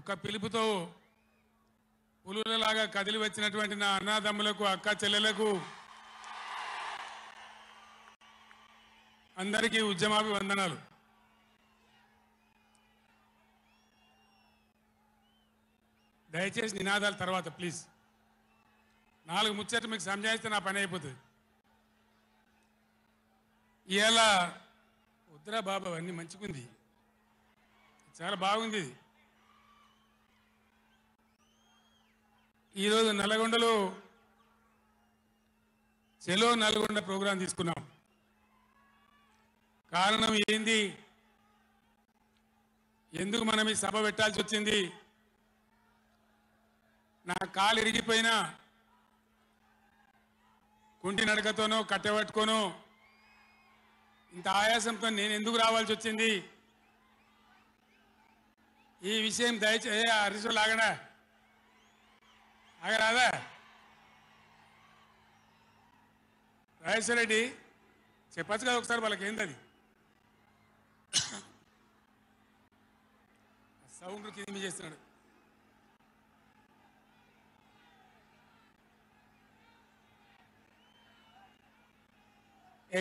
ఒక్క పిలుపుతో పులులలాగా కదిలి వచ్చినటువంటి నా అన్నదమ్ములకు అక్క చెల్లెలకు అందరికీ ఉద్యమాభివందనాలు. దయచేసి నినాదాల తర్వాత ప్లీజ్ 4 ముచ్చట్లు మీకు సంజాయిస్తే నా పని అయిపోతుంది. ఇవాళ వద్దురా బాబా అన్నీ మంచిగుంది, చాలా బాగుంది. ఈరోజు నల్గొండలో చెలో నల్గొండ ప్రోగ్రాం తీసుకున్నాం. కారణం ఏంది, ఎందుకు మనం ఈ సభ పెట్టాల్సి వచ్చింది? నా కాలు ఇరిగిపోయినా కుంటి నడకతోనో కట్టెబట్టుకోనో ఇంత ఆయాసంతో నేను ఎందుకు రావాల్సి వచ్చింది? ఈ విషయం దయచేసి హరీశ్వర్ ఆగడా ఆగరాదా? రాజేశ్వర రెడ్డి చెప్పచ్చు కదా ఒకసారి, వాళ్ళకి ఏంది అది సౌండ్ కింద చేస్తున్నాడు.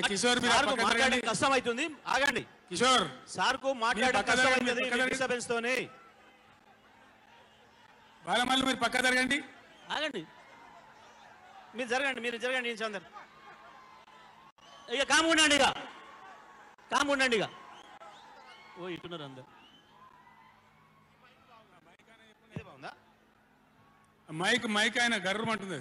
కిషోర్ మాట్లాడే కష్టం అవుతుంది, ఆగండి. కిషోర్ సార్ కు మాట్లాడే కష్టం అవుతుంది డిస్టర్బెన్స్ తోని. బాలమల్లి మీరు పక్క జరగండి, ఆగండి. మీరు జరగండి చందర్. ఇక కాము ఉండండి, ఇక ఓ ఇటున్నారు అందరు. మైక్ ఆయన గర్రమంటుంది.